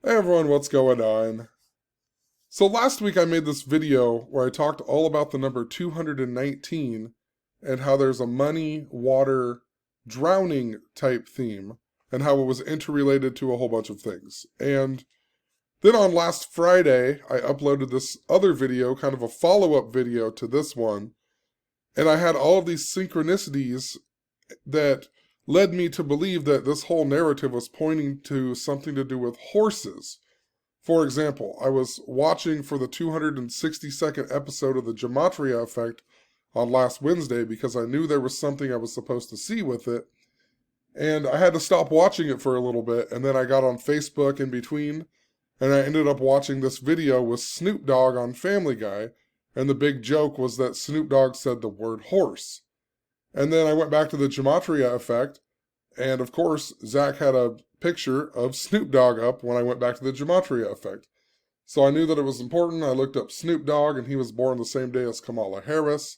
Hey everyone, what's going on? So last week I made this video where I talked all about the number 219 and how there's a money, water, drowning type theme and how it was interrelated to a whole bunch of things. And then on last Friday, I uploaded this other video, kind of a follow-up video to this one, and I had all of these synchronicities that led me to believe that this whole narrative was pointing to something to do with horses. For example, I was watching for the 262nd episode of the Gematria Effect on last Wednesday because I knew there was something I was supposed to see with it, and I had to stop watching it for a little bit, and then I got on Facebook in between, and I ended up watching this video with Snoop Dogg on Family Guy, and the big joke was that Snoop Dogg said the word horse. And then I went back to the Gematria Effect, and of course, Zach had a picture of Snoop Dogg up when I went back to the Gematria Effect. So I knew that it was important. I looked up Snoop Dogg, and he was born the same day as Kamala Harris,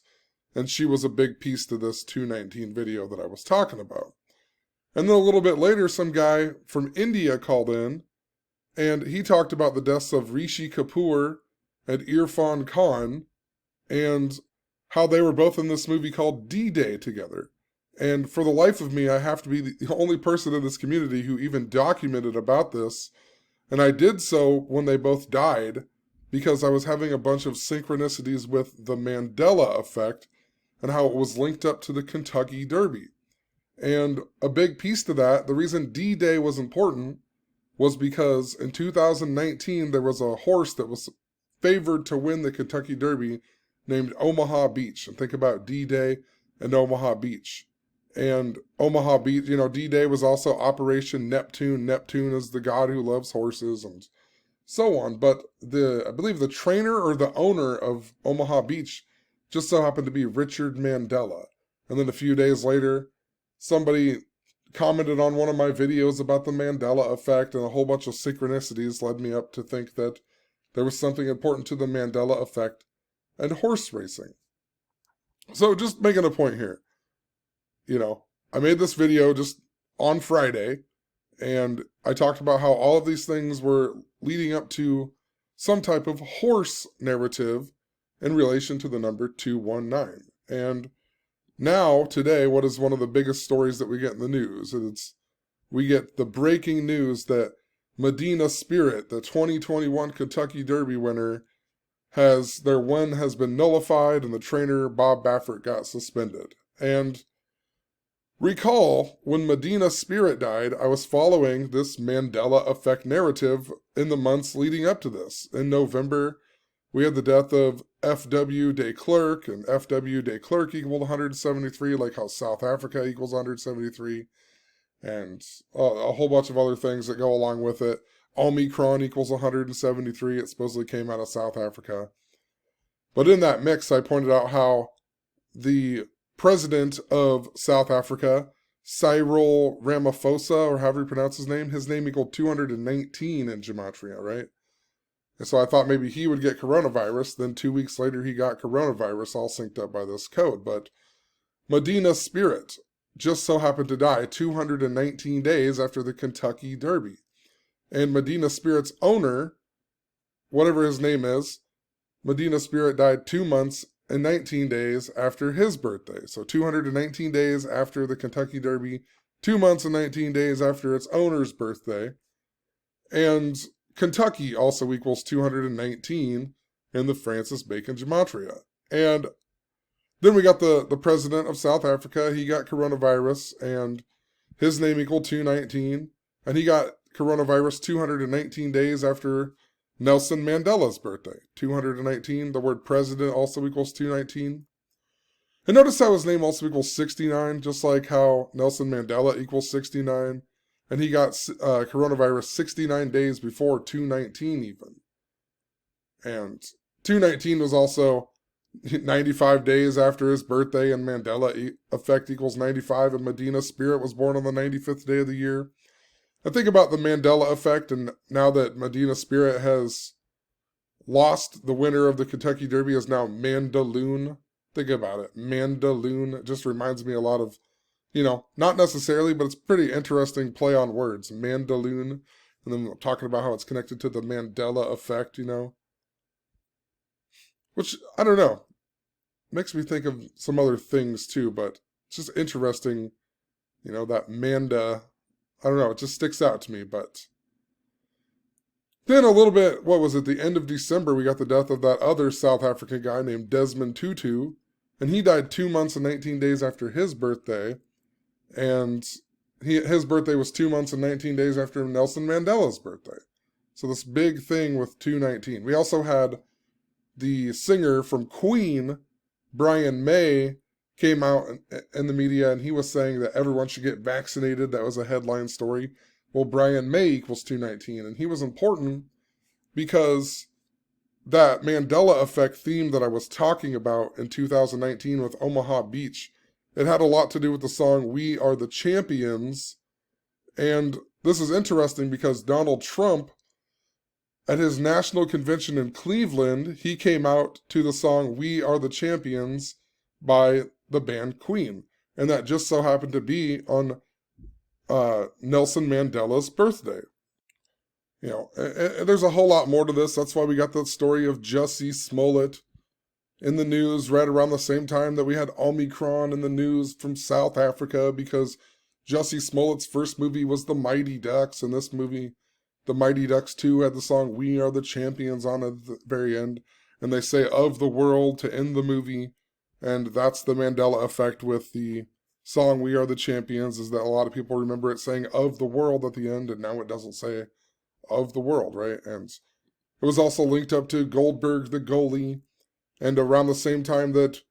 and she was a big piece to this 219 video that I was talking about. And then a little bit later, some guy from India called in, and he talked about the deaths of Rishi Kapoor and Irfan Khan, and how they were both in this movie called D-Day together. And for the life of me, I have to be the only person in this community who even documented about this. And I did so when they both died because I was having a bunch of synchronicities with the Mandela effect and how it was linked up to the Kentucky Derby. And a big piece to that, the reason D-Day was important was because in 2019 there was a horse that was favored to win the Kentucky Derby named Omaha Beach. And think about D-Day and Omaha Beach. And Omaha Beach, D-Day was also Operation Neptune. Neptune is the god who loves horses and so on. But I believe the trainer or the owner of Omaha Beach just so happened to be Richard Mandela. And then a few days later, somebody commented on one of my videos about the Mandela effect, and a whole bunch of synchronicities led me up to think that there was something important to the Mandela effect and horse racing. So just making a point here. I made this video just on Friday, and I talked about how all of these things were leading up to some type of horse narrative in relation to the number 219. And now, today, what is one of the biggest stories that we get in the news? We get the breaking news that Medina Spirit, the 2021 Kentucky Derby winner, their win has been nullified, and the trainer Bob Baffert got suspended. And recall, when Medina Spirit died, I was following this Mandela effect narrative in the months leading up to this. In November, we had the death of F.W. de Klerk, and F.W. de Klerk equaled 173, like how South Africa equals 173, and a whole bunch of other things that go along with it. Omicron equals 173. It supposedly came out of South Africa. But in that mix, I pointed out how the president of South Africa, Cyril Ramaphosa, or however you pronounce his name equaled 219 in Gematria, right? And so I thought maybe he would get coronavirus. Then 2 weeks later, he got coronavirus, all synced up by this code. But Medina Spirit just so happened to die 219 days after the Kentucky Derby. And Medina Spirit's owner, whatever his name is, Medina Spirit died 2 months and 19 days after his birthday. So 219 days after the Kentucky Derby, 2 months and 19 days after its owner's birthday. And Kentucky also equals 219 in the Francis Bacon Gematria. And then we got the president of South Africa. He got coronavirus, and his name equaled 219. And he got coronavirus 219 days after Nelson Mandela's birthday. 219, the word president also equals 219. And notice how his name also equals 69, just like how Nelson Mandela equals 69. And he got coronavirus 69 days before 219 even. And 219 was also 95 days after his birthday, and Mandela effect equals 95, and Medina Spirit was born on the 95th day of the year. I think about the Mandela effect, and now that Medina Spirit has lost, the winner of the Kentucky Derby is now Mandaloon. Think about it. Mandaloon. It just reminds me a lot of, not necessarily, but it's pretty interesting play on words. Mandaloon. And then talking about how it's connected to the Mandela effect, which, I don't know, makes me think of some other things too, but it's just interesting, that Manda, I don't know, it just sticks out to me. But then a little bit, what was it, the end of December, we got the death of that other South African guy named Desmond Tutu, and he died 2 months and 19 days after his birthday, and his birthday was 2 months and 19 days after Nelson Mandela's birthday. So this big thing with 219. We also had the singer from Queen, Brian May, came out in the media, and he was saying that everyone should get vaccinated. That was a headline story. Well, Brian May equals 219, and he was important because that Mandela effect theme that I was talking about in 2019 with Omaha Beach, it had a lot to do with the song We Are the Champions. And this is interesting because Donald Trump, at his national convention in Cleveland, he came out to the song We Are the Champions by the band Queen. And that just so happened to be on Nelson Mandela's birthday. And there's a whole lot more to this. That's why we got the story of Jussie Smollett in the news right around the same time that we had Omicron in the news from South Africa, because Jussie Smollett's first movie was The Mighty Ducks, and this movie, The Mighty Ducks 2, had the song We Are the Champions on it at the very end, and they say of the world to end the movie, and that's the Mandela effect with the song We Are the Champions, is that a lot of people remember it saying of the world at the end, and now it doesn't say of the world, right? And it was also linked up to Goldberg the goalie, and around the same time that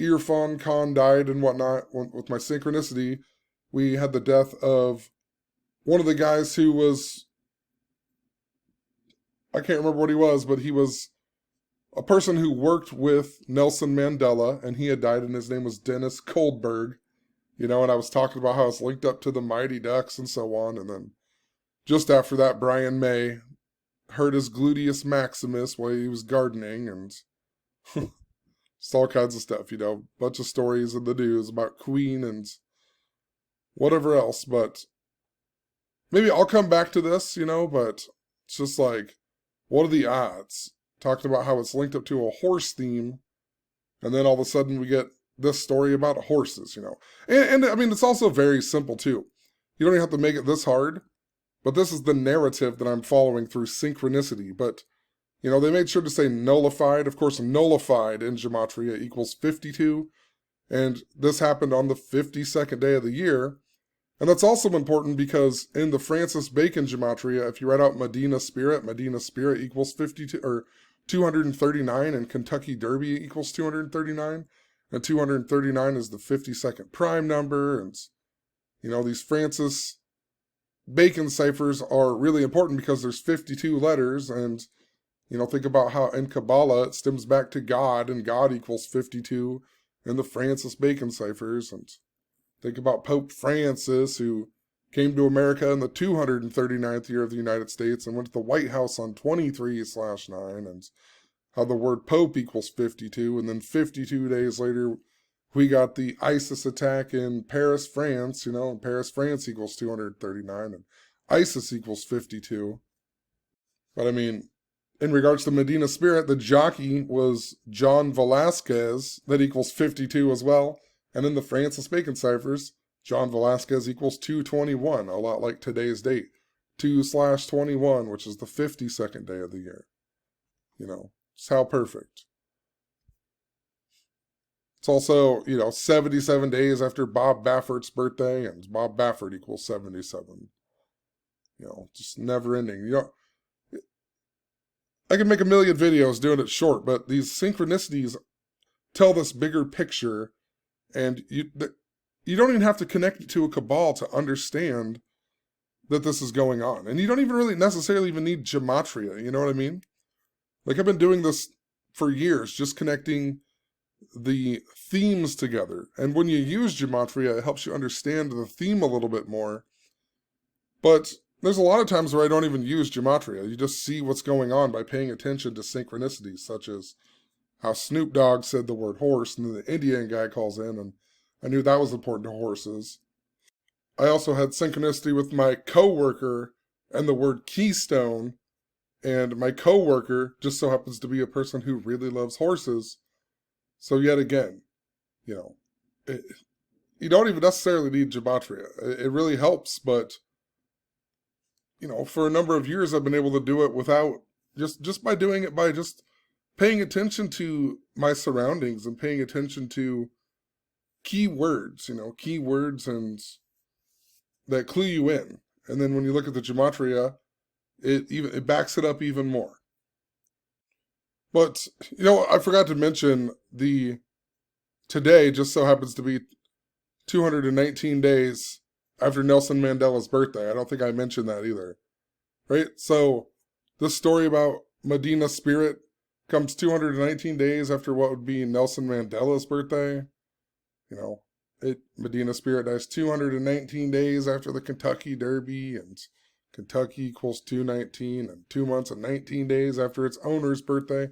Irfan Khan died and whatnot, with my synchronicity, we had the death of one of the guys who was, I can't remember what he was, but he was a person who worked with Nelson Mandela, and he had died, and his name was Dennis Goldberg, and I was talking about how it's linked up to the Mighty Ducks and so on, and then just after that, Brian May hurt his gluteus maximus while he was gardening, and just all kinds of stuff, bunch of stories in the news about Queen and whatever else. But maybe I'll come back to this, but it's just like, what are the odds? Talking about how it's linked up to a horse theme, and then all of a sudden we get this story about horses, And I mean, it's also very simple too. You don't even have to make it this hard, but this is the narrative that I'm following through synchronicity. But, they made sure to say nullified. Of course, nullified in Gematria equals 52, and this happened on the 52nd day of the year. And that's also important because in the Francis Bacon Gematria, if you write out Medina Spirit equals 52, or 239, and Kentucky Derby equals 239, and 239 is the 52nd prime number, and, these Francis Bacon ciphers are really important because there's 52 letters, and, think about how in Kabbalah it stems back to God, and God equals 52 in the Francis Bacon ciphers, and think about Pope Francis, who came to America in the 239th year of the United States and went to the White House on 23/9, and how the word Pope equals 52, and then 52 days later, we got the ISIS attack in Paris, France, and Paris, France equals 239, and ISIS equals 52. But I mean, in regards to Medina Spirit, the jockey was John Velasquez, that equals 52 as well. And in the Francis Bacon ciphers, John Velasquez equals 221, a lot like today's date, 2/21, which is the 52nd day of the year. It's how perfect. It's also, 77 days after Bob Baffert's birthday, and Bob Baffert equals 77. Just never ending. I can make a million videos doing it short, but these synchronicities tell this bigger picture, and you don't even have to connect it to a cabal to understand that this is going on. And you don't even really necessarily even need gematria, you know what I mean? Like, I've been doing this for years, just connecting the themes together. And when you use gematria, it helps you understand the theme a little bit more. But there's a lot of times where I don't even use gematria. You just see what's going on by paying attention to synchronicities, such as how Snoop Dogg said the word horse, and then the Indian guy calls in, and I knew that was important to horses. I also had synchronicity with my coworker and the word keystone. And my coworker just so happens to be a person who really loves horses. So yet again, you know, it, you don't even necessarily need gematria. It really helps, but for a number of years I've been able to do it without just by doing it by just paying attention to my surroundings and paying attention to keywords, keywords and that clue you in. And then when you look at the gematria, it backs it up even more. But I forgot to mention today just so happens to be 219 days after Nelson Mandela's birthday. I don't think I mentioned that either. Right? So this story about Medina spirit comes 219 days after what would be Nelson Mandela's birthday. Medina spirit dies 219 days after the Kentucky Derby, and Kentucky equals 219, and 2 months and 19 days after its owner's birthday.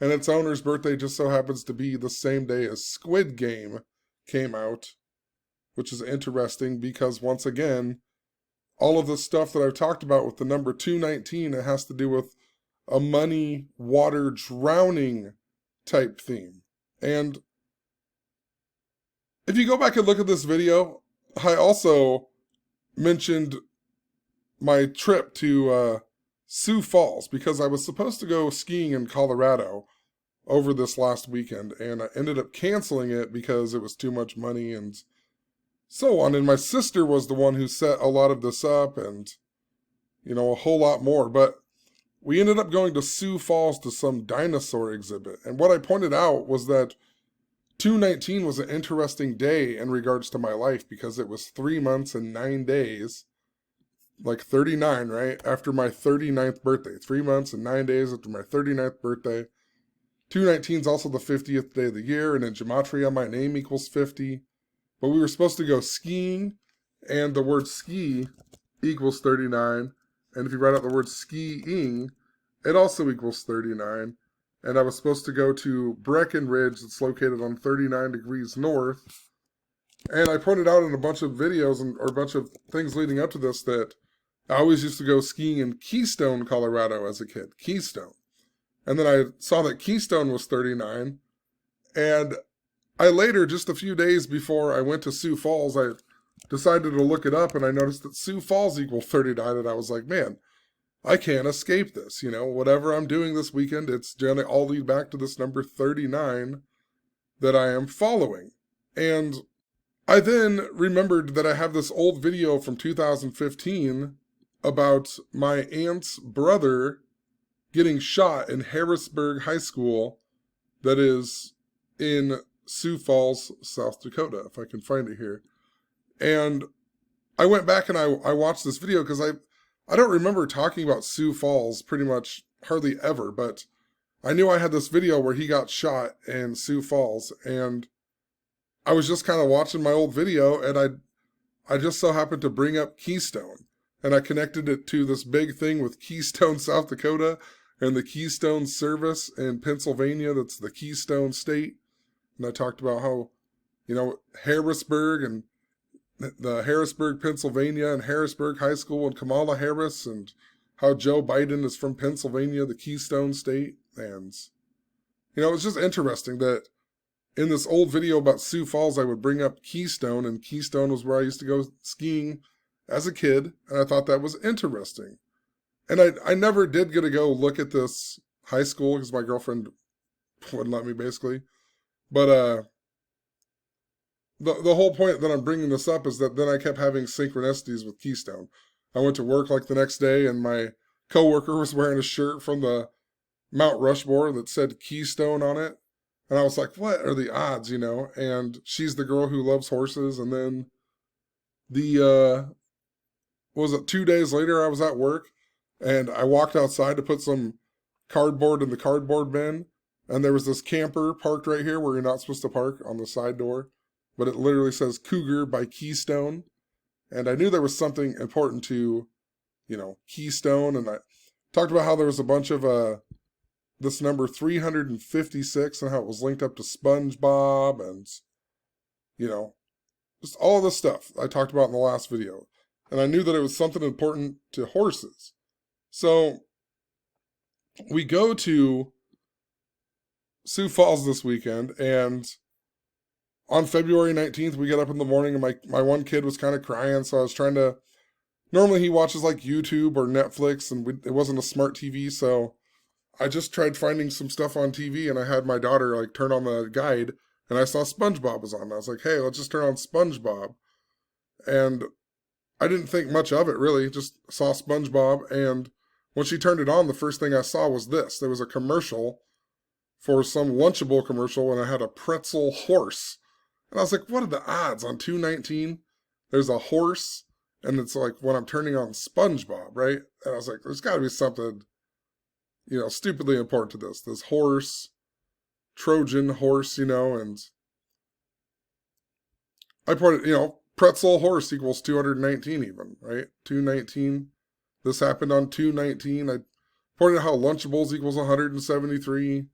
And its owner's birthday just so happens to be the same day as Squid Game came out, which is interesting because, once again, all of the stuff that I've talked about with the number 219, it has to do with a money, water, drowning type theme. And if you go back and look at this video, I also mentioned my trip to Sioux Falls because I was supposed to go skiing in Colorado over this last weekend, and I ended up canceling it because it was too much money and so on. And my sister was the one who set a lot of this up and, a whole lot more. But we ended up going to Sioux Falls to some dinosaur exhibit. And what I pointed out was that 219 was an interesting day in regards to my life because it was 3 months and 9 days, like 39, right? After my 39th birthday. 3 months and 9 days after my 39th birthday. 219 is also the 50th day of the year, and in Gematria, my name equals 50. But we were supposed to go skiing, and the word ski equals 39. And if you write out the word skiing, it also equals 39. And I was supposed to go to Breckenridge, that's located on 39 degrees north. And I pointed out in a bunch of videos or a bunch of things leading up to this that I always used to go skiing in Keystone, Colorado as a kid. Keystone. And then I saw that Keystone was 39. And I later, just a few days before I went to Sioux Falls, I decided to look it up, and I noticed that Sioux Falls equals 39, and I was like, man, I can't escape this. Whatever I'm doing this weekend, it's going to all lead back to this number 39 that I am following. And I then remembered that I have this old video from 2015 about my aunt's brother getting shot in Harrisburg High School, that is in Sioux Falls, South Dakota, if I can find it here. And I went back and I watched this video because I don't remember talking about Sioux Falls pretty much hardly ever, but I knew I had this video where he got shot in Sioux Falls, and I was just kind of watching my old video, and I just so happened to bring up Keystone, and I connected it to this big thing with Keystone, South Dakota, and the Keystone Service in Pennsylvania, that's the Keystone State. And I talked about how, Harrisburg and the Harrisburg, Pennsylvania, and Harrisburg High School, and Kamala Harris, and how Joe Biden is from Pennsylvania, the Keystone State. And, it's just interesting that in this old video about Sioux Falls, I would bring up Keystone, and Keystone was where I used to go skiing as a kid, and I thought that was interesting. And I never did get to go look at this high school because my girlfriend wouldn't let me, basically. But the whole point that I'm bringing this up is that then I kept having synchronicities with Keystone. I went to work like the next day, and my coworker was wearing a shirt from the Mount Rushmore that said Keystone on it. And I was like, what are the odds, And she's the girl who loves horses. And then what was it, 2 days later, I was at work, and I walked outside to put some cardboard in the cardboard bin, and there was this camper parked right here where you're not supposed to park, on the side door, but it literally says Cougar by Keystone, and I knew there was something important to, Keystone, and I talked about how there was a bunch of this number 356 and how it was linked up to SpongeBob and, just all of this stuff I talked about in the last video. and I knew that it was something important to horses. So we go to Sioux Falls this weekend, and on February 19th, we get up in the morning, and my one kid was kind of crying, so I was trying to. Normally, he watches like YouTube or Netflix, and it wasn't a smart TV, so I just tried finding some stuff on TV, and I had my daughter like turn on the guide, and I saw SpongeBob was on. I was like, hey, let's just turn on SpongeBob. And I didn't think much of it really, just saw SpongeBob. And when she turned it on, the first thing I saw was this. There was a commercial for some Lunchable commercial, and I had a pretzel horse. And I was like, what are the odds on 219? There's a horse, and it's like when I'm turning on SpongeBob, right? And I was like, there's got to be something, stupidly important to this. This horse, Trojan horse, and I put it, pretzel horse equals 219 even, right? 219. This happened on 219. I pointed out how Lunchables equals 173.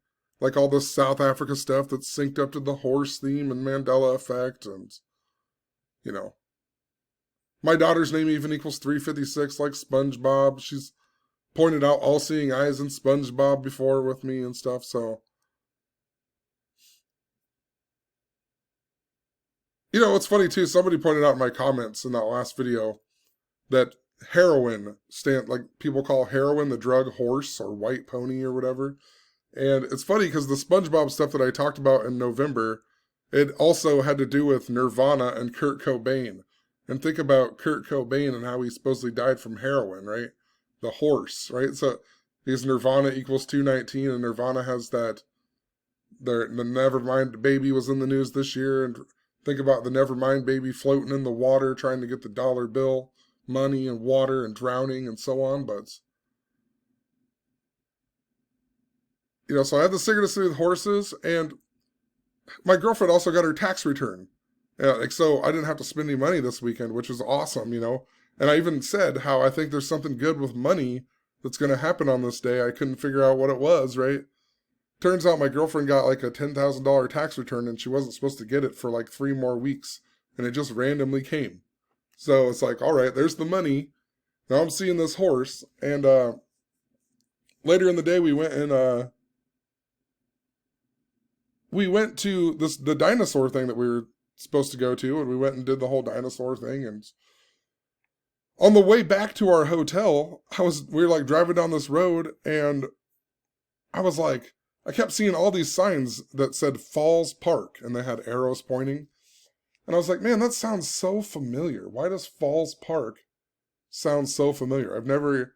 Like all this South Africa stuff that's synced up to the horse theme and Mandela effect. And, you know, my daughter's name even equals 356, like SpongeBob. She's pointed out all-seeing eyes in SpongeBob before with me and stuff, so. It's funny too, somebody pointed out in my comments in that last video that heroin like people call heroin the drug horse or white pony or whatever. And it's funny because the SpongeBob stuff that I talked about in November, it also had to do with Nirvana and Kurt Cobain. And think about Kurt Cobain and how he supposedly died from heroin, right? The horse, right? So because Nirvana equals 219, and Nirvana has that, the Nevermind baby was in the news this year, and think about the Nevermind baby floating in the water trying to get the dollar bill, money and water and drowning and so on. But, so I had the synchronicity with horses, and my girlfriend also got her tax return. So I didn't have to spend any money this weekend, which was awesome, And I even said how I think there's something good with money that's going to happen on this day. I couldn't figure out what it was, right? Turns out my girlfriend got like a $10,000 tax return, and she wasn't supposed to get it for like 3 more weeks, and it just randomly came. So it's like, all right, there's the money. Now I'm seeing this horse, and later in the day we went to the dinosaur thing that we were supposed to go to, and we went and did the whole dinosaur thing. And on the way back to our hotel, we were like driving down this road, and I was like, I kept seeing all these signs that said Falls Park, and they had arrows pointing. And I was like, man, that sounds so familiar. Why does Falls Park sound so familiar? I've never,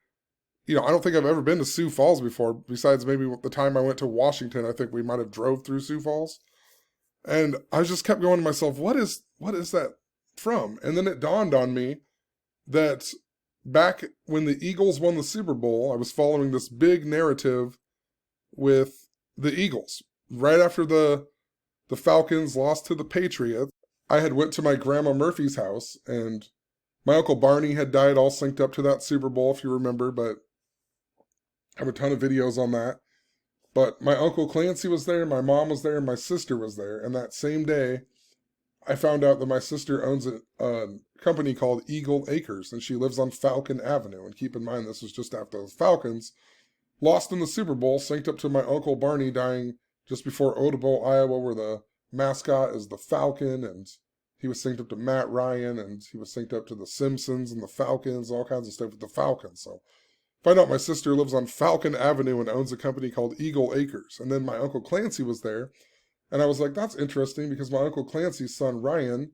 I don't think I've ever been to Sioux Falls before, besides maybe the time I went to Washington. I think we might have drove through Sioux Falls. And I just kept going to myself, what is that from? And then it dawned on me that back when the Eagles won the Super Bowl, I was following this big narrative with the Eagles. Right after the Falcons lost to the Patriots, I had went to my grandma Murphy's house, and my Uncle Barney had died, all synced up to that Super Bowl, if you remember, but I have a ton of videos on that. But my Uncle Clancy was there, my mom was there, and my sister was there. And that same day, I found out that my sister owns a company called Eagle Acres, and she lives on Falcon Avenue. And keep in mind, this was just after the Falcons lost in the Super Bowl, synced up to my Uncle Barney dying just before Odebo, Iowa, where the mascot is the Falcon, and he was synced up to Matt Ryan, and he was synced up to the Simpsons and the Falcons, all kinds of stuff with the Falcons. So find out my sister lives on Falcon Avenue and owns a company called Eagle Acres. And then my Uncle Clancy was there, and I was like, that's interesting, because my Uncle Clancy's son, Ryan,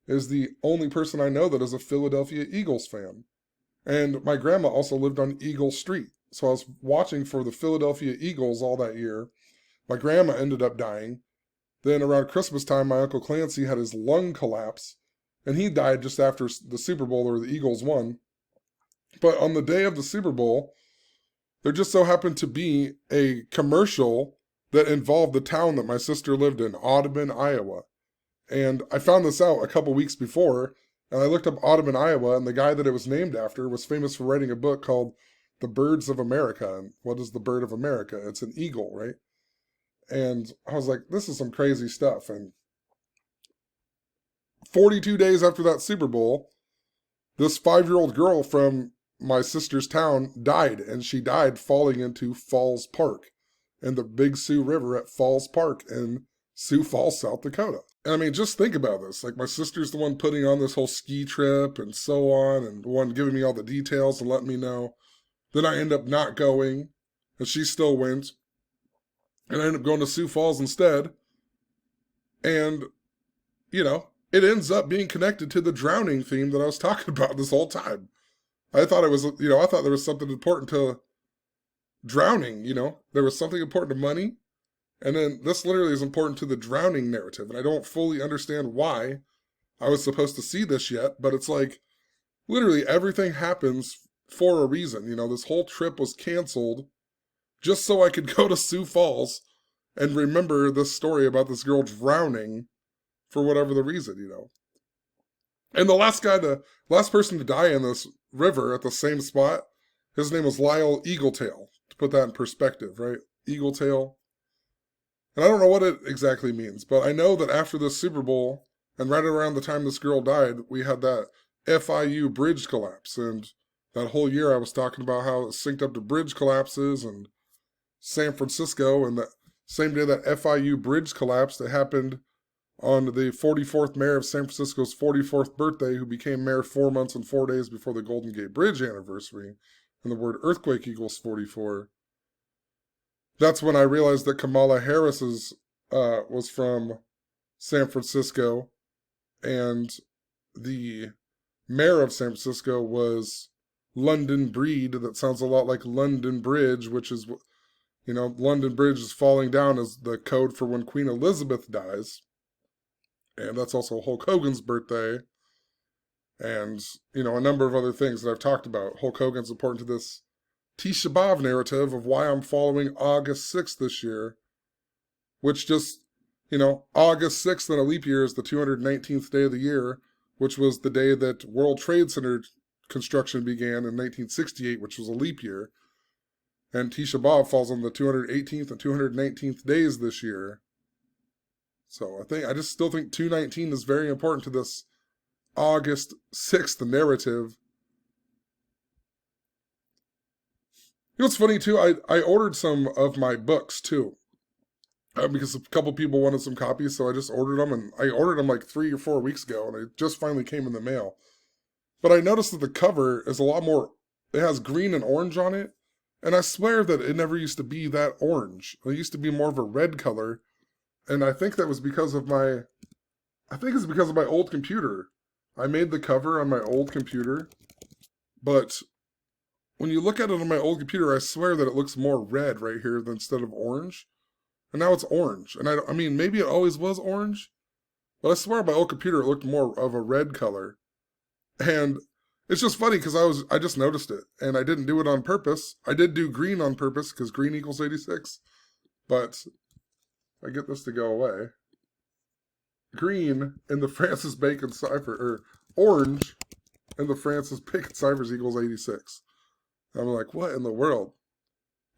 is the only person I know that is a Philadelphia Eagles fan. And my grandma also lived on Eagle Street. So I was watching for the Philadelphia Eagles all that year. My grandma ended up dying. Then around Christmas time, my Uncle Clancy had his lung collapse, and he died just after the Super Bowl, or the Eagles won. But on the day of the Super Bowl, there just so happened to be a commercial that involved the town that my sister lived in, Audubon, Iowa. And I found this out a couple weeks before, and I looked up Audubon, Iowa, and the guy that it was named after was famous for writing a book called The Birds of America. And what is the bird of America? It's an eagle, right? And I was like, this is some crazy stuff. And 42 days after that Super Bowl, this 5-year-old girl from my sister's town died, and she died falling into Falls Park in the Big Sioux River at Falls Park in Sioux Falls, South Dakota. And I mean, just think about this. Like, my sister's the one putting on this whole ski trip and so on, and the one giving me all the details and letting me know. Then I end up not going, and she still went. And I end up going to Sioux Falls instead. And, it ends up being connected to the drowning theme that I was talking about this whole time. I thought I thought there was something important to drowning, There was something important to money. And then this literally is important to the drowning narrative. And I don't fully understand why I was supposed to see this yet, but it's like literally everything happens for a reason. This whole trip was canceled just so I could go to Sioux Falls and remember this story about this girl drowning for whatever the reason. And the last person to die in this river at the same spot, his name was Lyle Eagletail, to put that in perspective, right? Eagletail. And I don't know what it exactly means, but I know that after the Super Bowl, and right around the time this girl died, we had that FIU bridge collapse. And that whole year I was talking about how it synced up to bridge collapses and San Francisco. And the same day that FIU bridge collapsed, it happened on the 44th mayor of San Francisco's 44th birthday, who became mayor 4 months and 4 days before the Golden Gate Bridge anniversary. And the word earthquake equals 44. That's when I realized that Kamala Harris's was from San Francisco, and the mayor of San Francisco was London Breed. That sounds a lot like London Bridge, which is, London Bridge is falling down as the code for when Queen Elizabeth dies. And that's also Hulk Hogan's birthday. And, a number of other things that I've talked about. Hulk Hogan's important to this Tisha B'Av narrative of why I'm following August 6th this year, which just, August 6th in a leap year is the 219th day of the year, which was the day that World Trade Center construction began in 1968, which was a leap year. And Tisha B'Av falls on the 218th and 219th days this year. So I just still think 219 is very important to this August 6th narrative. It's funny, too, I ordered some of my books, too, because a couple people wanted some copies, so I just ordered them, and I ordered them like 3 or 4 weeks ago, and it just finally came in the mail. But I noticed that the cover is a lot more, it has green and orange on it, and I swear that it never used to be that orange. It used to be more of a red color, and I think that was because of my old computer. I made the cover on my old computer, but when you look at it on my old computer, I swear that it looks more red right here instead of orange. And now it's orange. And I mean, maybe it always was orange, but I swear on my old computer it looked more of a red color. And it's just funny because I just noticed it, and I didn't do it on purpose. I did do green on purpose because green equals 86, but I get this to go away. Green in the Francis Bacon cipher, or orange in the Francis Bacon ciphers equals 86. I'm like, what in the world?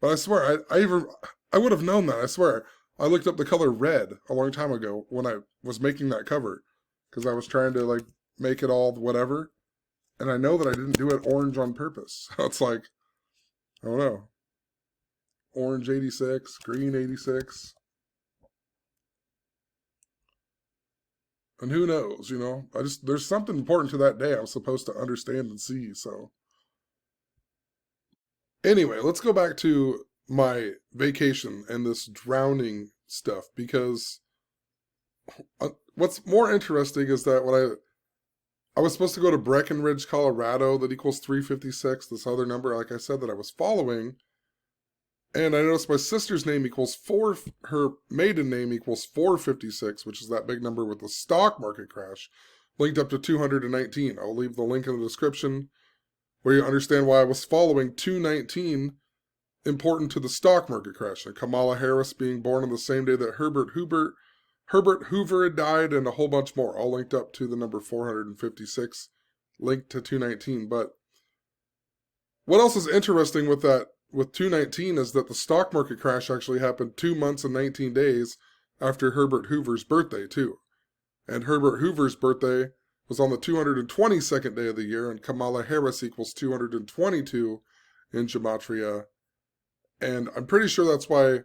But I swear, I would have known that. I swear. I looked up the color red a long time ago when I was making that cover, because I was trying to make it all whatever. And I know that I didn't do it orange on purpose. So it's like, I don't know. Orange 86, green 86. And who knows, there's something important to that day I'm supposed to understand and see, so. Anyway, let's go back to my vacation and this drowning stuff, because what's more interesting is that when I was supposed to go to Breckenridge, Colorado, that equals 356, this other number, like I said, that I was following, and I noticed my sister's name equals her maiden name equals 456, which is that big number with the stock market crash, linked up to 219. I'll leave the link in the description where you understand why I was following 219, important to the stock market crash, and Kamala Harris being born on the same day that Herbert Hoover had died, and a whole bunch more, all linked up to the number 456, linked to 219. But what else is interesting with 219 is that the stock market crash actually happened 2 months and 19 days after Herbert Hoover's birthday, too. And Herbert Hoover's birthday was on the 222nd day of the year, and Kamala Harris equals 222 in Gematria. And I'm pretty sure that's why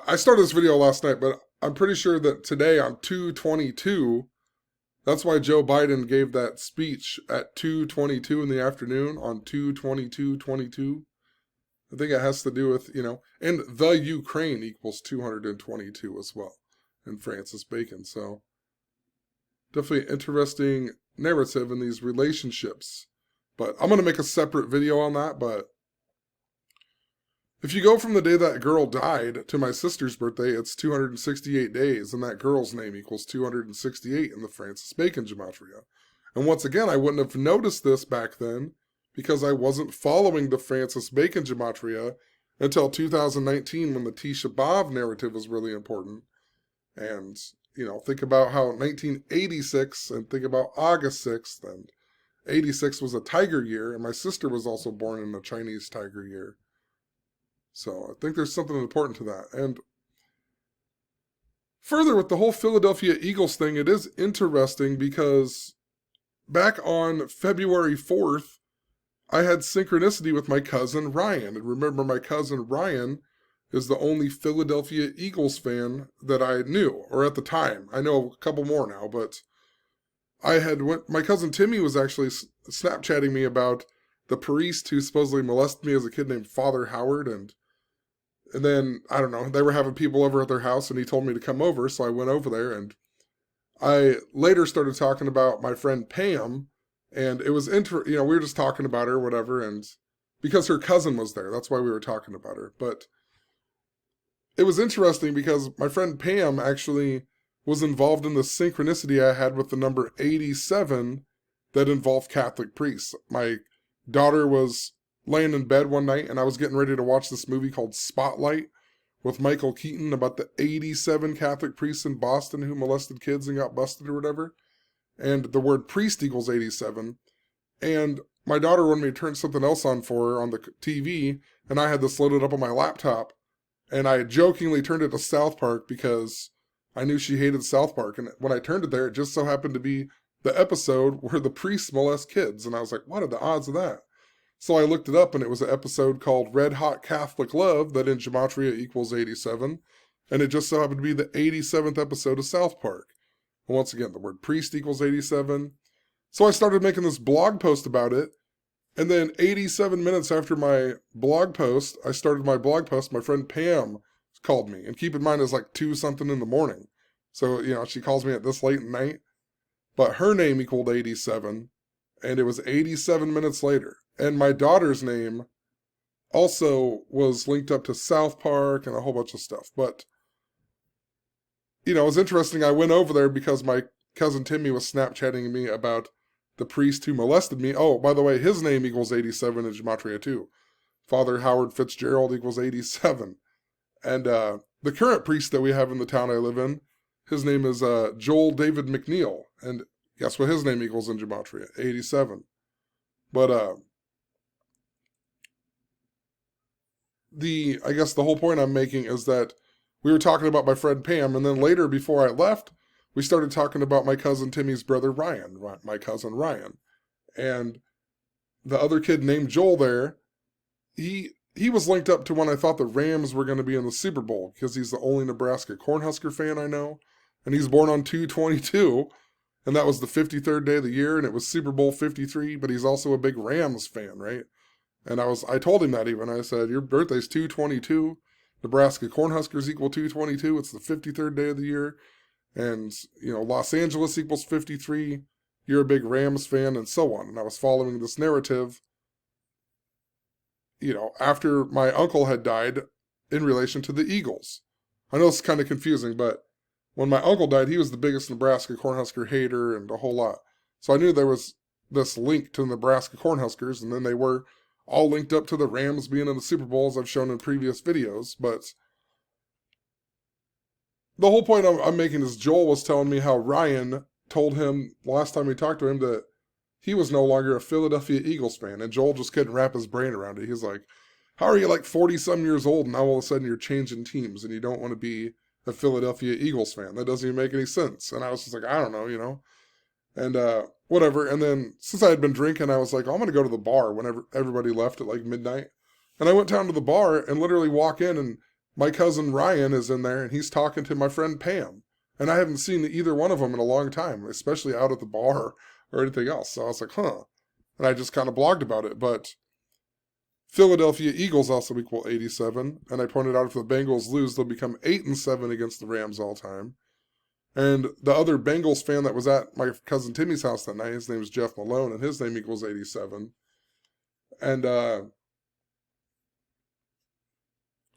I started this video last night, but I'm pretty sure that today on 222, that's why Joe Biden gave that speech at 2:22 in the afternoon on 2/22/22. I think it has to do with, and the Ukraine equals 222 as well, and Francis Bacon. So definitely interesting narrative in these relationships. But I'm going to make a separate video on that. But if you go from the day that girl died to my sister's birthday, it's 268 days, and that girl's name equals 268 in the Francis Bacon Gematria. And once again, I wouldn't have noticed this back then because I wasn't following the Francis Bacon Gematria until 2019 when the Tisha B'Av narrative was really important. And, think about how 1986 and think about August 6th, and 86 was a tiger year, and my sister was also born in a Chinese tiger year. So I think there's something important to that. And further, with the whole Philadelphia Eagles thing, it is interesting because back on February 4th, I had synchronicity with my cousin Ryan. And remember, my cousin Ryan is the only Philadelphia Eagles fan that I knew, or at the time. I know a couple more now, but my cousin Timmy was actually Snapchatting me about the priest who supposedly molested me as a kid named Father Howard, and then, I don't know, they were having people over at their house, and he told me to come over, so I went over there, and I later started talking about my friend Pam, and it was, we were just talking about her, whatever, and because her cousin was there, that's why we were talking about her, but it was interesting because my friend Pam actually was involved in the synchronicity I had with the number 87 that involved Catholic priests. My daughter was laying in bed one night, and I was getting ready to watch this movie called Spotlight with Michael Keaton about the 87 Catholic priests in Boston who molested kids and got busted or whatever. And the word priest equals 87. And my daughter wanted me to turn something else on for her on the TV, and I had this loaded up on my laptop. And I jokingly turned it to South Park because I knew she hated South Park. And when I turned it there, it just so happened to be the episode where the priests molest kids. And I was like, what are the odds of that? So I looked it up, and it was an episode called Red Hot Catholic Love that in Gematria equals 87. And it just so happened to be the 87th episode of South Park. And once again, the word priest equals 87. So I started making this blog post about it. And then 87 minutes after my blog post, my friend Pam called me. And keep in mind, it's like 2-something in the morning. So, she calls me at this late at night. But her name equaled 87. And it was 87 minutes later. And my daughter's name also was linked up to South Park and a whole bunch of stuff. But, it was interesting. I went over there because my cousin Timmy was Snapchatting me about the priest who molested me. Oh, by the way, his name equals 87 in Gematria too. Father Howard Fitzgerald equals 87. And the current priest that we have in the town I live in, his name is Joel David McNeil. And guess what his name equals in Gematria? 87. But I guess the whole point I'm making is that we were talking about my friend Pam, and then later, before I left, we started talking about my cousin Timmy's brother Ryan, my cousin Ryan. And the other kid named Joel there, he was linked up to when I thought the Rams were going to be in the Super Bowl, because he's the only Nebraska Cornhusker fan I know. And he's born on 2/22, and that was the 53rd day of the year, and it was Super Bowl 53, but he's also a big Rams fan, right? And I told him that even. I said, your birthday's 2/22. Nebraska Cornhuskers equal 2/22. It's the 53rd day of the year. And, Los Angeles equals 53. You're a big Rams fan, and so on. And I was following this narrative, after my uncle had died in relation to the Eagles. I know it's kind of confusing, but when my uncle died, he was the biggest Nebraska Cornhusker hater and a whole lot. So I knew there was this link to the Nebraska Cornhuskers, and then they were all linked up to the Rams being in the Super Bowl, as I've shown in previous videos. But the whole point I'm making is Joel was telling me how Ryan told him last time we talked to him that he was no longer a Philadelphia Eagles fan, and Joel just couldn't wrap his brain around it. He's like, how are you like 40-some years old and now all of a sudden you're changing teams and you don't want to be a Philadelphia Eagles fan? That doesn't even make any sense. And I was just like, I don't know. And whatever. And then since I had been drinking, I was like, oh, I'm going to go to the bar whenever everybody left at like midnight. And I went down to the bar and literally walk in, and my cousin Ryan is in there, and he's talking to my friend Pam. And I haven't seen either one of them in a long time, especially out at the bar or anything else. So I was like, huh. And I just kind of blogged about it. But Philadelphia Eagles also equal 87. And I pointed out if the Bengals lose, they'll become 8-7 against the Rams all time. And the other Bengals fan that was at my cousin Timmy's house that night, his name is Jeff Malone, and his name equals 87. And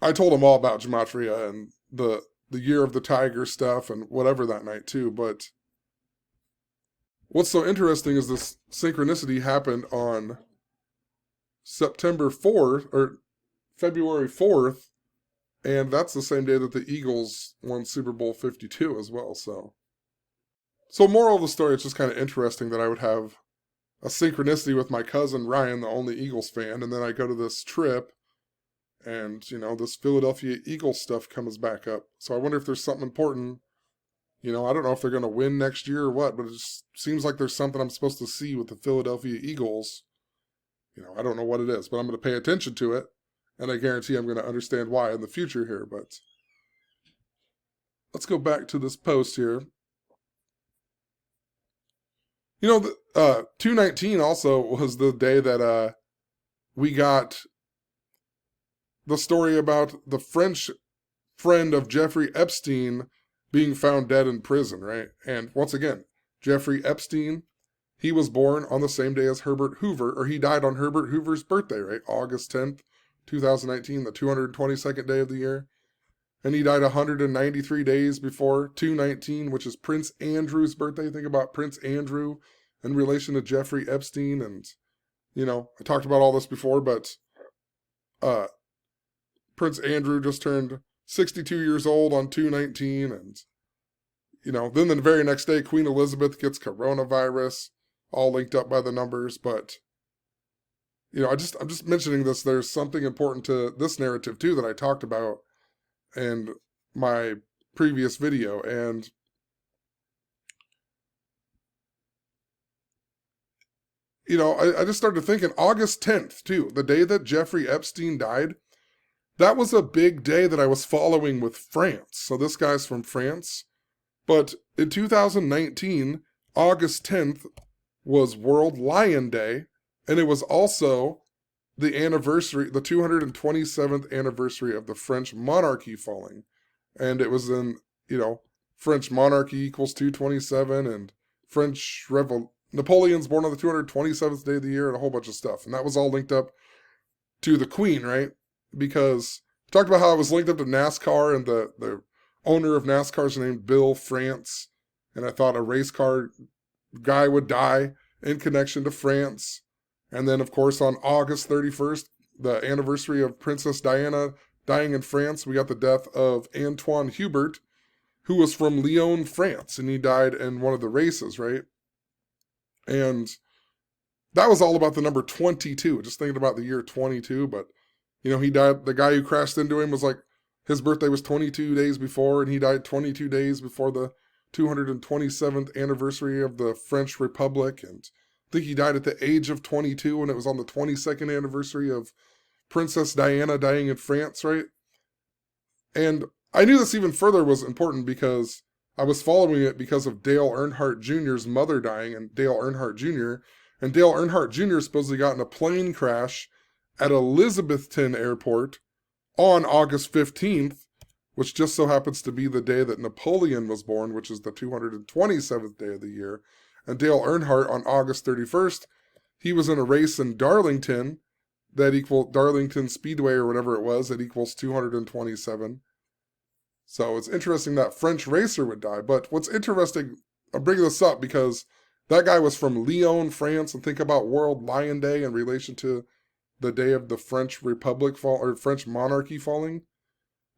I told him all about Gematria and the year of the tiger stuff and whatever that night too. But what's so interesting is this synchronicity happened on September 4th or February 4th, and that's the same day that the Eagles won Super Bowl 52 as well. So moral of the story, it's just kind of interesting that I would have a synchronicity with my cousin Ryan, the only Eagles fan, and then I go to this trip, and, this Philadelphia Eagles stuff comes back up. So I wonder if there's something important. I don't know if they're going to win next year or what, but it just seems like there's something I'm supposed to see with the Philadelphia Eagles. I don't know what it is, but I'm going to pay attention to it, and I guarantee I'm going to understand why in the future here. But let's go back to this post here. 219 also was the day that we got the story about the French friend of Jeffrey Epstein being found dead in prison, right? And once again, Jeffrey Epstein, he was born on the same day as Herbert Hoover, or he died on Herbert Hoover's birthday, right? August 10th, 2019, the 222nd day of the year. And he died 193 days before 219, which is Prince Andrew's birthday. Think about Prince Andrew in relation to Jeffrey Epstein. And, I talked about all this before, but Prince Andrew just turned 62 years old on 219. And, then the very next day, Queen Elizabeth gets coronavirus, all linked up by the numbers. But, I'm just mentioning this. There's something important to this narrative, too, that I talked about in my previous video. And I just started thinking August 10th, too, the day that Jeffrey Epstein died, that was a big day that I was following with France. So this guy's from France. But in 2019, August 10th was World Lion Day, and it was also the 227th anniversary of the French monarchy falling. And it was in, French monarchy equals 227, and Napoleon's born on the 227th day of the year, and a whole bunch of stuff. And that was all linked up to the Queen, right? Because I talked about how it was linked up to NASCAR, and the owner of NASCAR is named Bill France. And I thought a race car guy would die in connection to France. And then, of course, on August 31st, the anniversary of Princess Diana dying in France, we got the death of Antoine Hubert, who was from Lyon, France, and he died in one of the races, right? And that was all about the number 22, just thinking about the year 22, but, he died, the guy who crashed into him was like, his birthday was 22 days before, and he died 22 days before the 227th anniversary of the French Republic, and I think he died at the age of 22, and it was on the 22nd anniversary of Princess Diana dying in France, right? And I knew this even further was important because I was following it because of Dale Earnhardt Jr.'s mother dying, and Dale Earnhardt Jr. And Dale Earnhardt Jr. supposedly got in a plane crash at Elizabethton Airport on August 15th, which just so happens to be the day that Napoleon was born, which is the 227th day of the year. And Dale Earnhardt on August 31st, he was in a race in Darlington that equaled Darlington Speedway or whatever it was, that equals 227. So it's interesting that French racer would die. But what's interesting, I'm bringing this up because that guy was from Lyon, France, and think about World Lion Day in relation to the day of the French Republic fall, or French monarchy falling.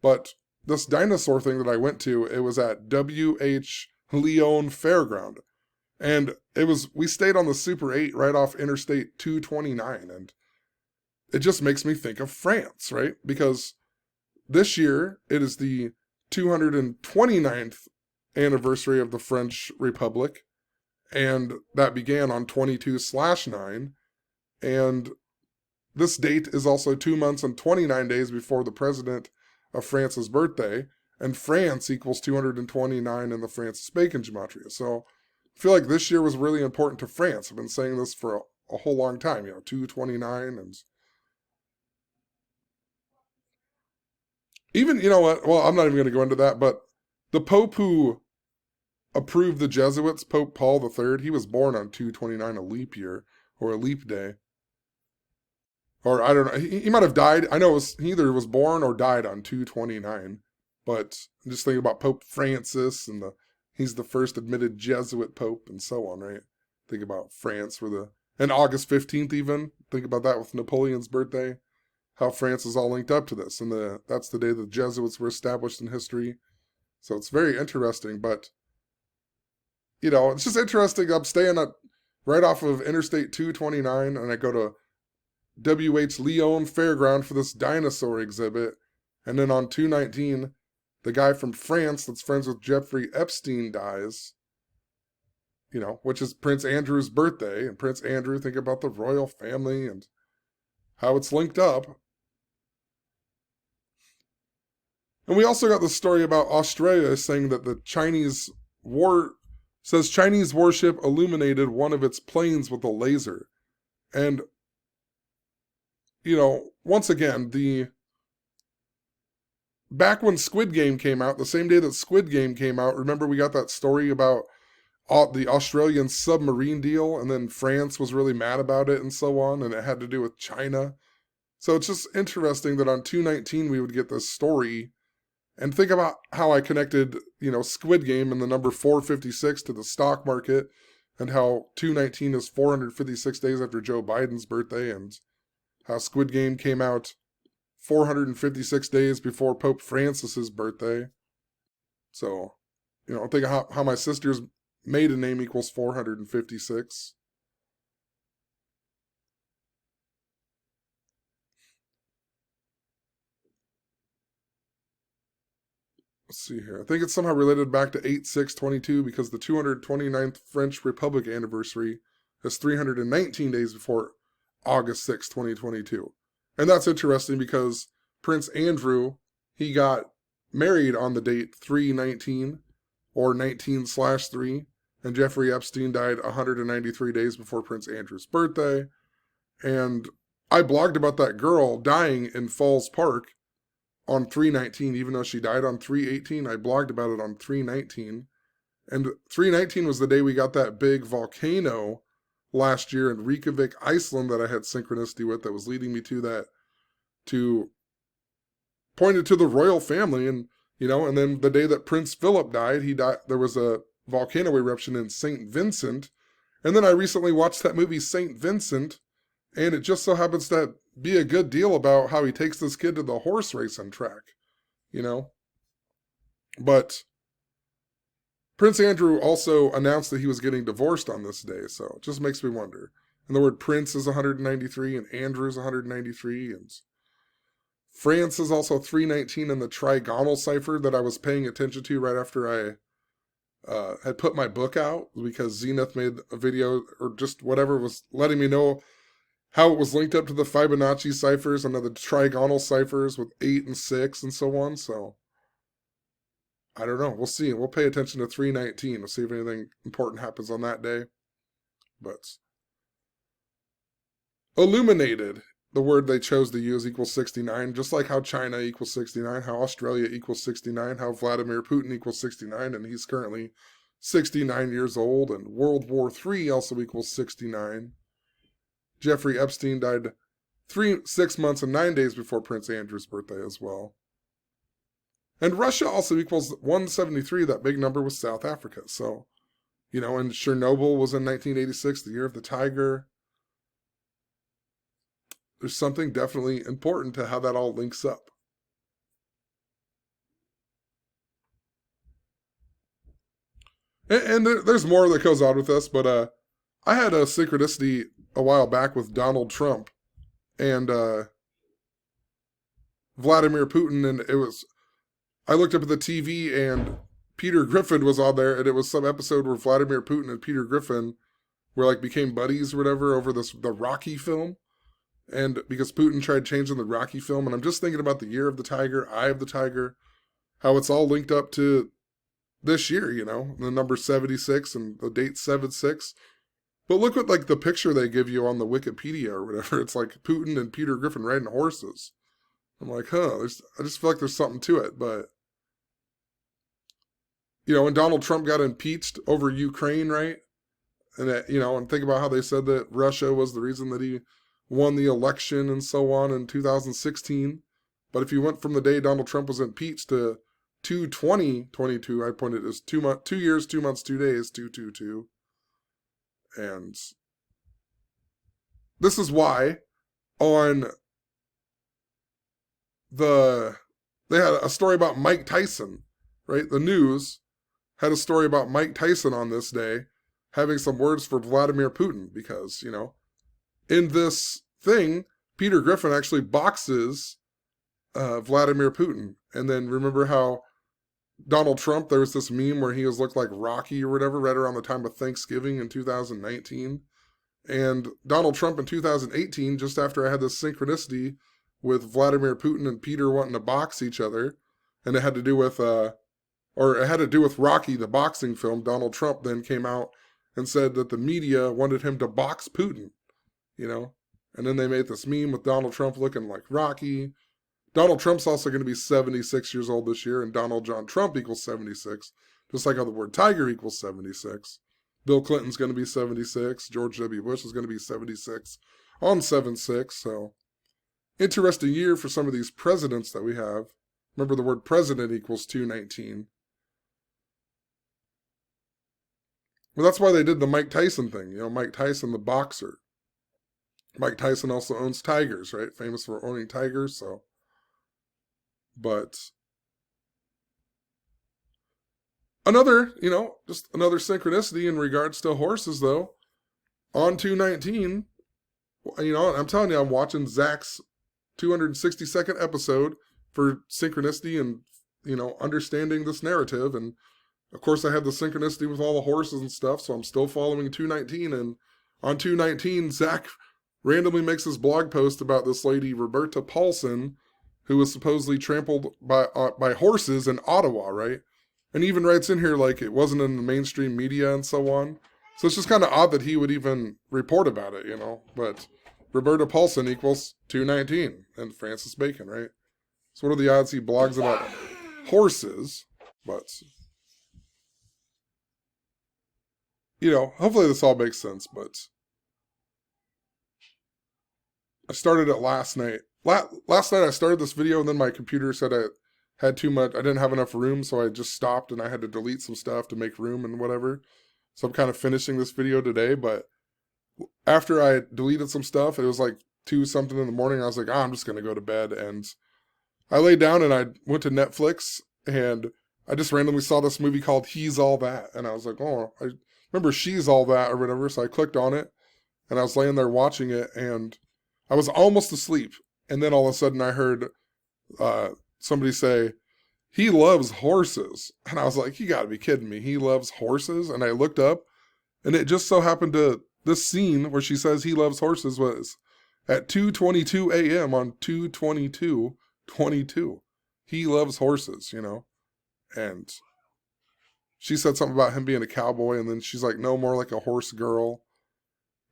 But this dinosaur thing that I went to, it was at W.H. Lyon Fairground. And we stayed on the Super 8 right off Interstate 229. And it just makes me think of France, right? Because this year, it is the 229th anniversary of the French Republic. And that began on 22/9. And this date is also 2 months and 29 days before the president of France's birthday. And France equals 229 in the Francis Bacon Gematria. So I feel like this year was really important to France. I've been saying this for a whole long time, 229. And even, you know what? Well, I'm not even going to go into that, but the Pope who approved the Jesuits, Pope Paul III, he was born on 229, a leap year, or a leap day. Or I don't know, he might have died. I know he either was born or died on 229. But I'm just thinking about Pope Francis, and he's the first admitted Jesuit Pope, and so on, right? Think about France and August 15th even. Think about that with Napoleon's birthday. How France is all linked up to this. And that's the day the Jesuits were established in history. So it's very interesting, but it's just interesting. I'm staying right off of Interstate 229, and I go to W.H. Lyon Fairground for this dinosaur exhibit. And then on 219, the guy from France that's friends with Jeffrey Epstein dies, which is Prince Andrew's birthday. And Prince Andrew, think about the royal family and how it's linked up. And we also got the story about Australia saying that the Chinese warship illuminated one of its planes with a laser. And, once again, back when Squid Game came out, the same day that Squid Game came out, remember we got that story about the Australian submarine deal, and then France was really mad about it and so on, and it had to do with China. So it's just interesting that on 219 we would get this story. And think about how I connected, Squid Game and the number 456 to the stock market, and how 219 is 456 days after Joe Biden's birthday, and how Squid Game came out 456 days before Pope Francis's birthday. So, think of how my sister's maiden name equals 456. Let's see here. I think it's somehow related back to 8/6/22 because the 229th French Republic anniversary is 319 days before August 6, 2022. And that's interesting because Prince Andrew, he got married on the date 3/19 or 19/3, and Jeffrey Epstein died 193 days before Prince Andrew's birthday. And I blogged about that girl dying in Falls Park on 3/19, even though she died on 3/18. I blogged about it on 3/19. And 3/19 was the day we got that big volcano last year in Reykjavik, Iceland, that I had synchronicity with, that was leading me to pointed to the royal family. And, and then the day that Prince Philip died, there was a volcano eruption in St. Vincent. And then I recently watched that movie St. Vincent, and it just so happens to be a good deal about how he takes this kid to the horse racing track, But Prince Andrew also announced that he was getting divorced on this day, so it just makes me wonder. And the word Prince is 193, and Andrew is 193, and France is also 319 in the trigonal cipher that I was paying attention to right after I had put my book out, because Zenith made a video, or just whatever, was letting me know how it was linked up to the Fibonacci ciphers and the trigonal ciphers with 8 and 6 and so on. So I don't know. We'll see. We'll pay attention to 319. We'll see if anything important happens on that day. But illuminated, the word they chose to use, equals 69, just like how China equals 69, how Australia equals 69, how Vladimir Putin equals 69, and he's currently 69 years old, and World War III also equals 69. Jeffrey Epstein died 6 months and 9 days before Prince Andrew's birthday as well. And Russia also equals 173. That big number was South Africa. So, and Chernobyl was in 1986, the year of the tiger. There's something definitely important to how that all links up. And there's more that goes on with this, but I had a synchronicity a while back with Donald Trump and Vladimir Putin, and I looked up at the TV, and Peter Griffin was on there, and it was some episode where Vladimir Putin and Peter Griffin were like became buddies or whatever over the Rocky film. And because Putin tried changing the Rocky film, and I'm just thinking about the Year of the Tiger, Eye of the Tiger, how it's all linked up to this year, you know, the number 76 and the date 7/6. But look at like the picture they give you on the Wikipedia or whatever. It's like Putin and Peter Griffin riding horses. I'm like, I just feel like there's something to it. But, you know, when Donald Trump got impeached over Ukraine, right? And that, you know, and think about how they said that Russia was the reason that he won the election and so on in 2016. But if you went from the day Donald Trump was impeached to 2/20/22, I pointed as 2 years, 2 months, 2 days, 2/22. And this is why on they had a story about Mike Tyson, right? The news had a story about Mike Tyson on this day having some words for Vladimir Putin because, you know, in this thing, Peter Griffin actually boxes Vladimir Putin. And then remember how Donald Trump, there was this meme where he was looked like Rocky or whatever right around the time of Thanksgiving in 2019. And Donald Trump in 2018, just after I had this synchronicity with Vladimir Putin and Peter wanting to box each other, and it had to do with Rocky, the boxing film, Donald Trump then came out and said that the media wanted him to box Putin, you know? And then they made this meme with Donald Trump looking like Rocky. Donald Trump's also going to be 76 years old this year, and Donald John Trump equals 76, just like how the word tiger equals 76. Bill Clinton's going to be 76. George W. Bush is going to be 76 on 7/6. So, interesting year for some of these presidents that we have. Remember, the word president equals 219. Well, that's why they did the Mike Tyson thing. You know, Mike Tyson, the boxer. Mike Tyson also owns tigers, right? Famous for owning tigers, so. But another, you know, just another synchronicity in regards to horses, though. On 219, you know, I'm telling you, I'm watching Zach's 262nd episode for synchronicity and, you know, understanding this narrative. And, of course, I have the synchronicity with all the horses and stuff, so I'm still following 219. And on 219, Zach randomly makes this blog post about this lady, Roberta Paulson, who was supposedly trampled by horses in Ottawa, right? And even writes in here like it wasn't in the mainstream media and so on. So it's just kind of odd that he would even report about it, you know? But Roberta Paulson equals 219 and Francis Bacon, right? So what are the odds he blogs about horses? But, you know, hopefully this all makes sense, but I started it last night. Last night I started this video and then my computer said I had too much, I didn't have enough room, so I just stopped and I had to delete some stuff to make room and whatever. So I'm kind of finishing this video today, but after I deleted some stuff, it was like 2 something in the morning. I was like, I'm just going to go to bed. And I laid down and I went to Netflix and I just randomly saw this movie called He's All That. And I was like, I remember She's All That or whatever. So I clicked on it and I was laying there watching it and I was almost asleep. And then all of a sudden I heard somebody say, he loves horses. And I was like, you gotta be kidding me. He loves horses? And I looked up and it just so happened to, this scene where she says he loves horses was at 2:22 a.m. on 2/22/22. He loves horses, you know? And she said something about him being a cowboy and then she's like, no, more like a horse girl.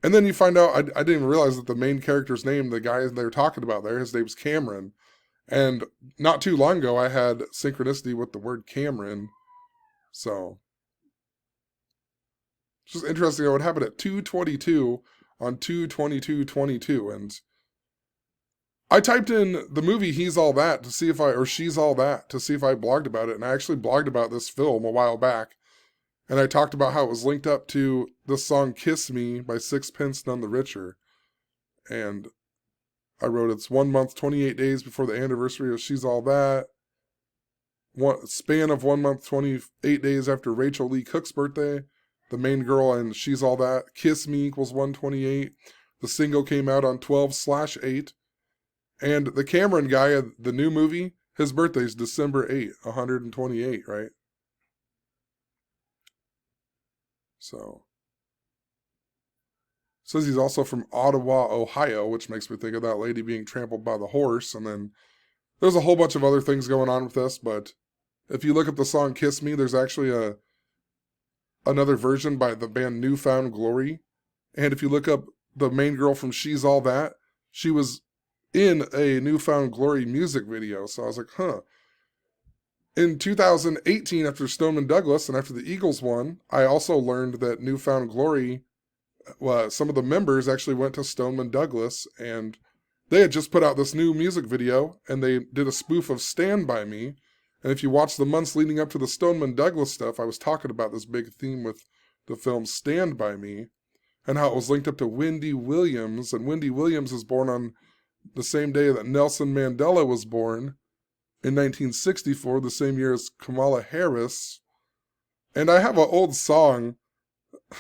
And then you find out, I didn't even realize that the main character's name, the guy they're talking about there, his name's Cameron. And not too long ago, I had synchronicity with the word Cameron. So, it's just interesting how it happened at 2:22 on 2/22/22. And I typed in the movie He's All That to see if or She's All That to see if I blogged about it. And I actually blogged about this film a while back. And I talked about how it was linked up to the song Kiss Me by Sixpence None the Richer. And I wrote, it's 1 month, 28 days before the anniversary of She's All That. Span of 1 month, 28 days after Rachel Lee Cook's birthday. The main girl and She's All That. Kiss Me equals 128. The single came out on 12/8. And the Cameron guy, the new movie, his birthday is December 8, 128, right? So, says he's also from Ottawa, Ohio, which makes me think of that lady being trampled by the horse. And then there's a whole bunch of other things going on with this, but if you look up the song Kiss Me, there's actually another version by the band Newfound Glory. And if you look up the main girl from She's All That, she was in a Newfound Glory music video. So I was like, huh. In 2018, after Stoneman Douglas and after the Eagles won, I also learned that Newfound Glory, some of the members actually went to Stoneman Douglas, and they had just put out this new music video, and they did a spoof of Stand By Me. And if you watch the months leading up to the Stoneman Douglas stuff, I was talking about this big theme with the film Stand By Me, and how it was linked up to Wendy Williams, and Wendy Williams was born on the same day that Nelson Mandela was born, in 1964, the same year as Kamala Harris. And I have an old song,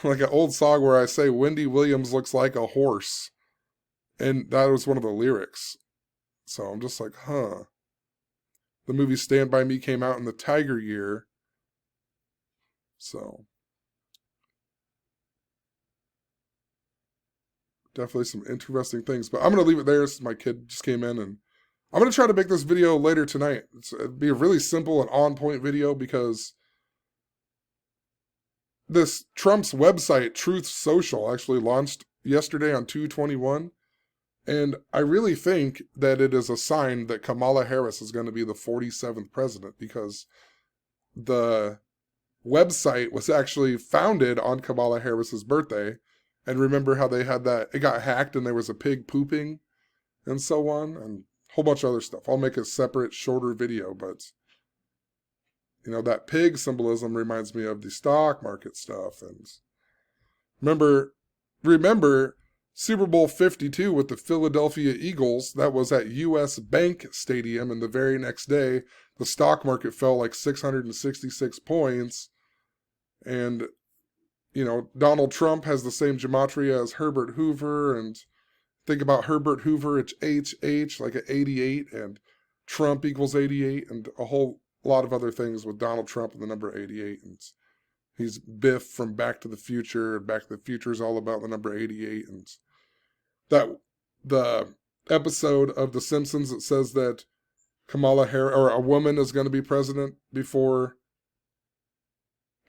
like an old song where I say Wendy Williams looks like a horse. And that was one of the lyrics. So I'm just like, huh. The movie Stand By Me came out in the Tiger year. So definitely some interesting things. But I'm going to leave it there since my kid just came in, and I'm going to try to make this video later tonight. It'd be a really simple and on-point video because this Trump's website, Truth Social, actually launched yesterday on 2/21. And I really think that it is a sign that Kamala Harris is going to be the 47th president, because the website was actually founded on Kamala Harris's birthday. And remember how they had that, it got hacked and there was a pig pooping and so on, and a whole bunch of other stuff. I'll make a separate, shorter video, but you know, that pig symbolism reminds me of the stock market stuff. And remember Super Bowl 52 with the Philadelphia Eagles, that was at US Bank Stadium, and the very next day, the stock market fell like 666 points. And, you know, Donald Trump has the same gematria as Herbert Hoover, and think about Herbert Hoover, it's HH, like an 88, and Trump equals 88, and a whole lot of other things with Donald Trump and the number 88. And he's Biff from Back to the Future, and Back to the Future is all about the number 88. And that the episode of The Simpsons that says that Kamala Harris, or a woman, is going to be president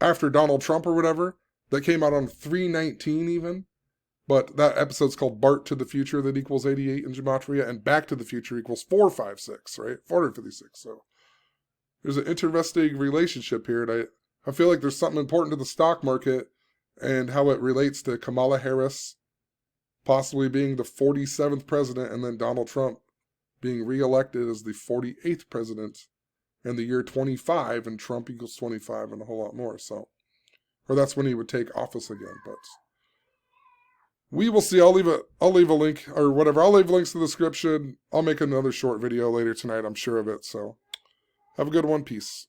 after Donald Trump or whatever, that came out on 3/19 even. But that episode's called Bart to the Future, that equals 88 in Gematria, and Back to the Future equals 456, right? 456. So there's an interesting relationship here, and I feel like there's something important to the stock market and how it relates to Kamala Harris possibly being the 47th president, and then Donald Trump being reelected as the 48th president in the year 25, and Trump equals 25 and a whole lot more. So, or that's when he would take office again, but we will see. I'll leave a link or whatever. I'll leave links in the description. I'll make another short video later tonight, I'm sure of it. So have a good one. Peace.